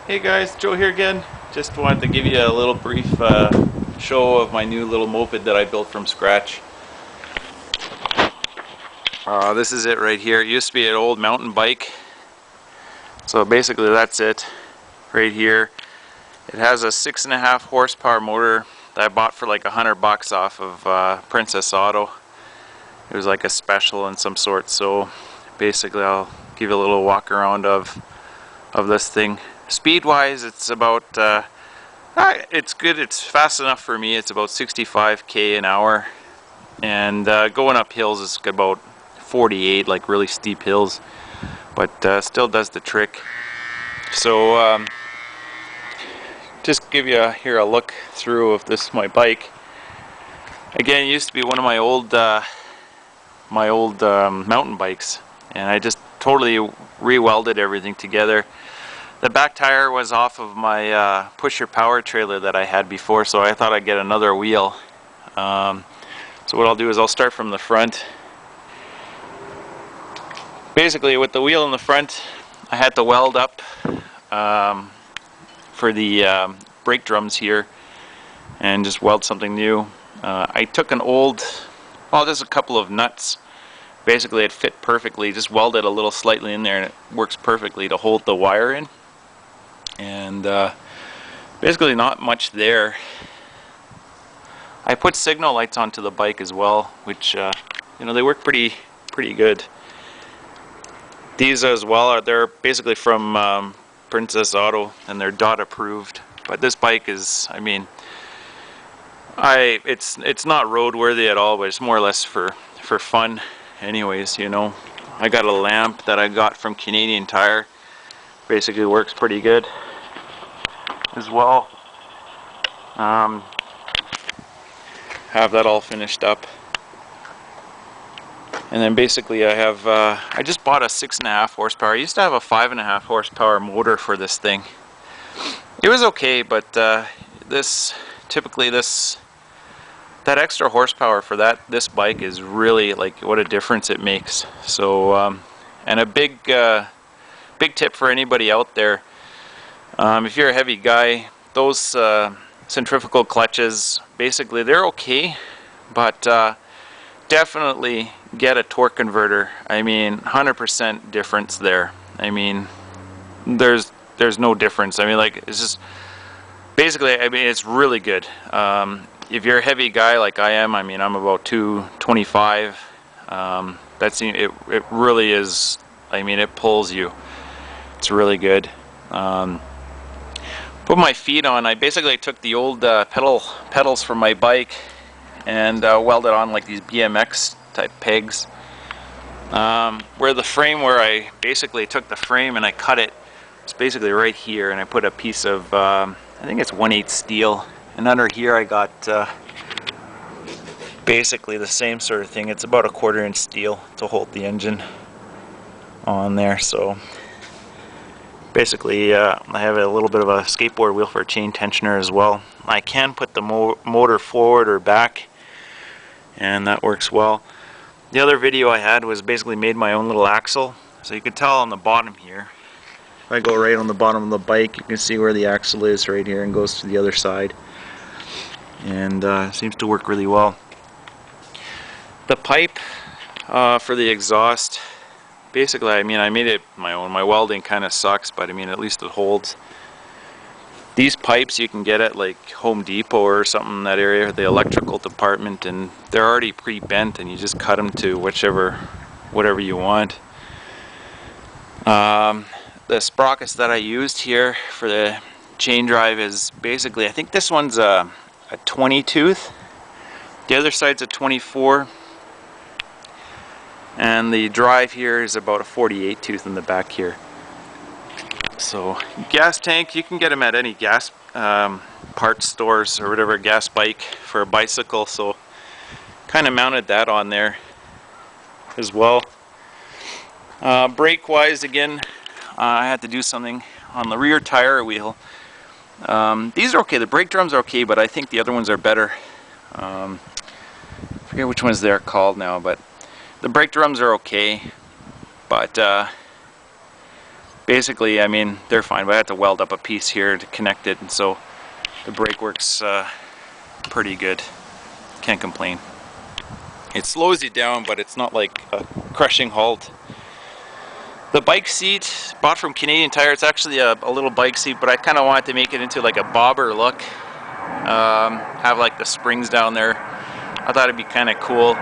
Hey guys, Joe here again. Just wanted to give you a little brief show of my new little moped that I built from scratch. This is it right here. It used to be an old mountain bike. So basically that's it right here. It has a 6.5 horsepower motor that I bought for like $100 off of Princess Auto. It was like a special in some sort. So basically I'll give you a little walk around of this thing. Speed wise, it's about it's good. It's fast enough for me. It's about 65k an hour, and going up hills is about 48, like really steep hills, but still does the trick. So just give you here a look through of this my bike. Again, it used to be one of my old mountain bikes, and I just totally re-welded everything together. The back tire was off of my pusher power trailer that I had before, so I thought I'd get another wheel. So what I'll do is I'll start from the front. Basically, with the wheel in the front, I had to weld up for the brake drums here and just weld something new. I took an old, just a couple of nuts. Basically, it fit perfectly. Just welded a little slightly in there, and it works perfectly to hold the wire in. And basically, not much there. I put signal lights onto the bike as well, which they work pretty good. These as well they're basically from Princess Auto, and they're DOT approved. But this bike is, it's not roadworthy at all, but it's more or less for fun. Anyways, I got a lamp that I got from Canadian Tire. Basically works pretty good as well. Have that all finished up, and then basically I just bought a 6.5 horsepower. I used to have a 5.5 horsepower motor for this thing. It was okay, but that extra horsepower for this bike is really, like, what a difference it makes. So and a big tip for anybody out there, if you're a heavy guy, those centrifugal clutches, basically they're okay, but definitely get a torque converter. 100% difference there. There's no difference. It's just basically, it's really good. If you're a heavy guy like I am, I'm about 225. It really is. It pulls you. It's really good. Put my feet on. I basically took the old pedals from my bike and welded on like these BMX type pegs. Where I basically took the frame and I cut it, it's basically right here, and I put a piece of I think it's 1/8 steel, and under here I got basically the same sort of thing. It's about a 1/4 inch steel to hold the engine on there. So basically I have a little bit of a skateboard wheel for a chain tensioner as well. I can put the motor forward or back, and that works well. The other video I had was basically made my own little axle. So you can tell on the bottom here, if I go right on the bottom of the bike, you can see where the axle is right here and goes to the other side. And seems to work really well. The pipe for the exhaust, basically, I made it my own. My welding kind of sucks, but at least it holds. These pipes you can get at like Home Depot or something in that area, the electrical department, and they're already pre-bent, and you just cut them to whatever you want. The sprockets that I used here for the chain drive is basically, I think this one's a 20 tooth. The other side's a 24. And the drive here is about a 48 tooth in the back here. So gas tank, you can get them at any gas parts stores or whatever, gas bike for a bicycle. So kind of mounted that on there as well. Brake wise, again, I had to do something on the rear tire wheel. These are okay, the brake drums are okay, but I think the other ones are better. I forget which ones they're called now, but the brake drums are okay, but basically, I mean, they're fine, but I had to weld up a piece here to connect it, and so the brake works pretty good. Can't complain. It slows you down, but it's not like a crushing halt. The bike seat, bought from Canadian Tire, it's actually a little bike seat, but I kind of wanted to make it into like a bobber look. Have like the springs down there. I thought it'd be kind of cool.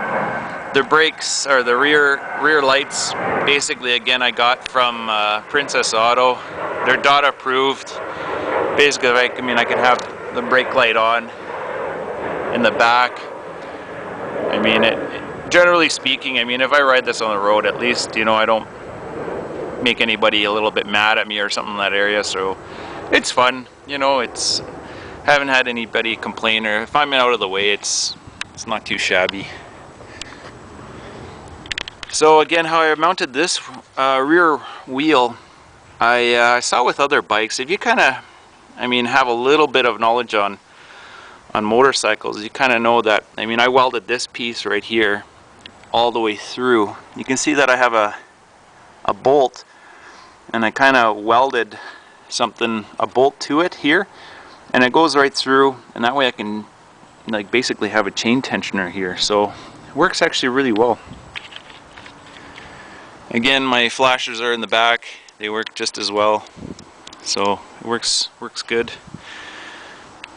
The brakes, or the rear lights, basically again I got from Princess Auto. They're DOT approved. Basically, I mean, I could have the brake light on in the back. I mean, generally speaking, I mean, if I ride this on the road, at least, you know, I don't make anybody a little bit mad at me or something in that area, so it's fun. You know, haven't had anybody complain, or if I'm out of the way, it's not too shabby. So again, how I mounted this rear wheel, I saw with other bikes, if you kind of, I mean, have a little bit of knowledge on motorcycles, you kind of know that, I mean, I welded this piece right here all the way through. You can see that I have a bolt, and I kind of welded a bolt to it here, and it goes right through, and that way I can like basically have a chain tensioner here, so it works actually really well. Again, my flashers are in the back, they work just as well, so it works good.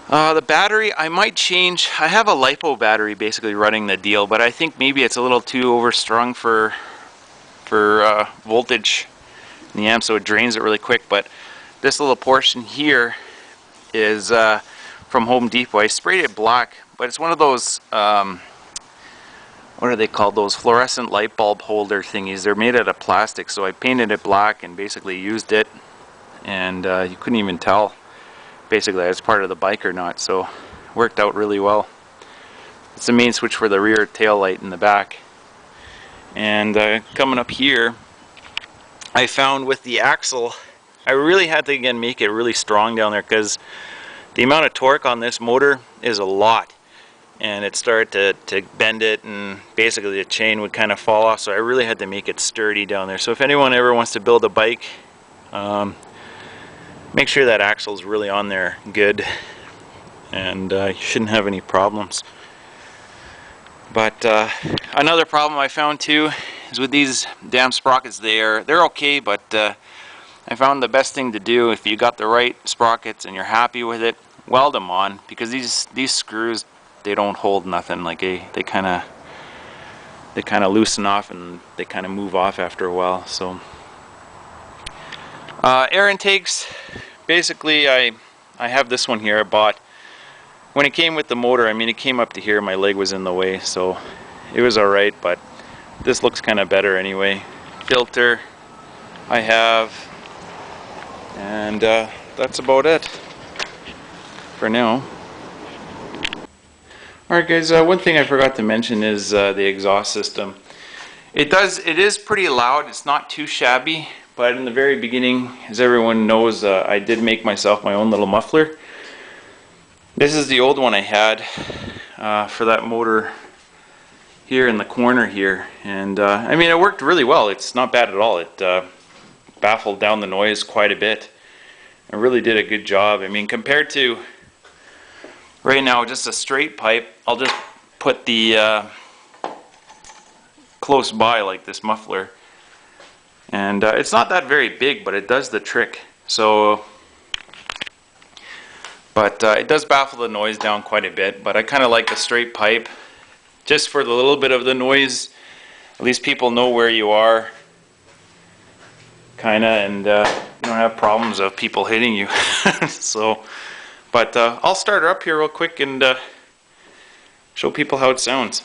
The battery, I might change. I have a LiPo battery basically running the deal, but I think maybe it's a little too overstrung for voltage in the amp, so it drains it really quick. But this little portion here is from Home Depot. I sprayed it black, but it's one of those, what are they called? Those fluorescent light bulb holder thingies. They're made out of plastic, so I painted it black and basically used it, and you couldn't even tell basically it's part of the bike or not, so it worked out really well. It's the main switch for the rear tail light in the back. And coming up here, I found with the axle, I really had to again make it really strong down there, because the amount of torque on this motor is a lot, and it started to bend it, and basically the chain would kind of fall off, so I really had to make it sturdy down there. So if anyone ever wants to build a bike, make sure that axle's really on there good, and you shouldn't have any problems. But another problem I found too is with these damn sprockets. They're okay, but I found the best thing to do, if you got the right sprockets and you're happy with it, weld them on, because these screws, they don't hold nothing. Like they kind of loosen off, and they kind of move off after a while. So air intakes, basically I have this one here I bought. When it came with the motor, I mean, it came up to here, my leg was in the way, so it was alright, but this looks kind of better anyway. Filter I have, and that's about it for now. Alright guys, one thing I forgot to mention is the exhaust system. It is pretty loud. It's not too shabby, but in the very beginning, as everyone knows, I did make myself my own little muffler. This is the old one I had for that motor here in the corner here, and I mean, it worked really well. It's not bad at all. It baffled down the noise quite a bit. It really did a good job. I mean, compared to right now, just a straight pipe, I'll just put the close by like this muffler, and it's not that very big, but it does the trick. So, but it does baffle the noise down quite a bit. But I kind of like the straight pipe, just for the little bit of the noise. At least people know where you are, kind of, and you don't have problems of people hitting you. So, but I'll start her up here real quick and show people how it sounds.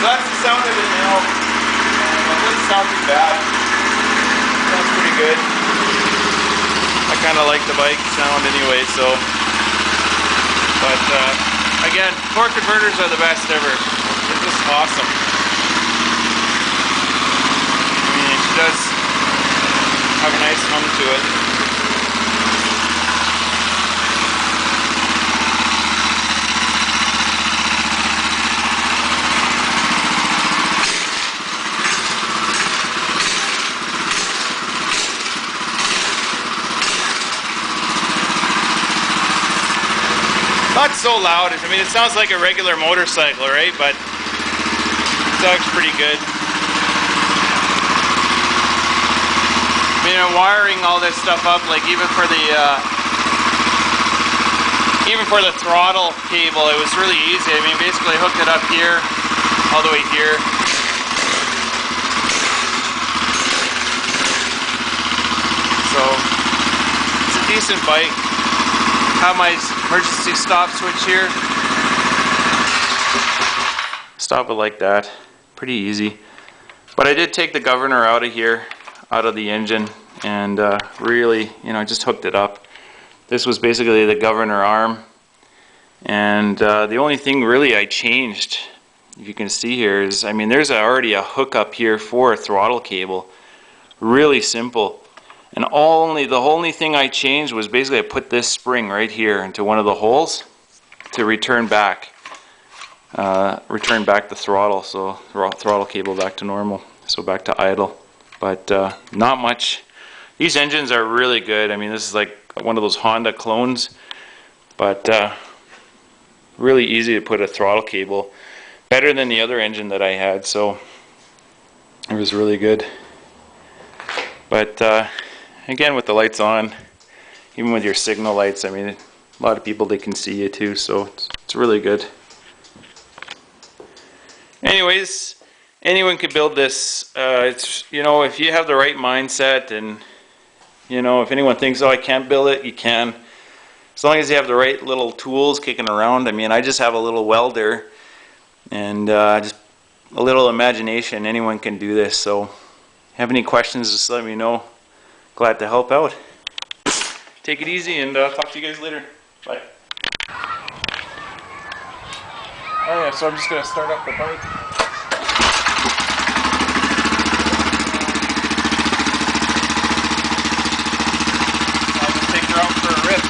So that's the sound of it now. It doesn't sound too bad. It sounds pretty good. I kind of like the bike sound anyway, so. But again, torque converters are the best ever. They're just awesome. I mean, she have a nice hum to it. Not so loud. I mean, it sounds like a regular motorcycle, right? But it's actually pretty good. I mean, I'm wiring all this stuff up, like even for the throttle cable, it was really easy. I mean, basically I hooked it up here, all the way here. So it's a decent bike. Have my emergency stop switch here. Stop it like that. Pretty easy. But I did take the governor out of here, out of the engine, and really, just hooked it up. This was basically the governor arm. And the only thing really I changed, if you can see here, is, I mean, there's already a hookup here for a throttle cable. Really simple. And the only thing I changed was basically I put this spring right here into one of the holes to return back the throttle, so throttle cable back to normal, so back to idle. But not much. These engines are really good. I mean, this is like one of those Honda clones, but really easy to put a throttle cable. Better than the other engine that I had, so it was really good. But again, with the lights on, even with your signal lights, I mean, a lot of people, they can see you too, so it's really good. Anyways, anyone could build this. It's, if you have the right mindset, and if anyone thinks, oh, I can't build it, you can. As long as you have the right little tools kicking around. I mean, I just have a little welder and just a little imagination. Anyone can do this. So, have any questions, just let me know. Glad to help out. Take it easy, and talk to you guys later. Bye. Oh yeah, so I'm just going to start up the bike. I'll just take her out for a rip.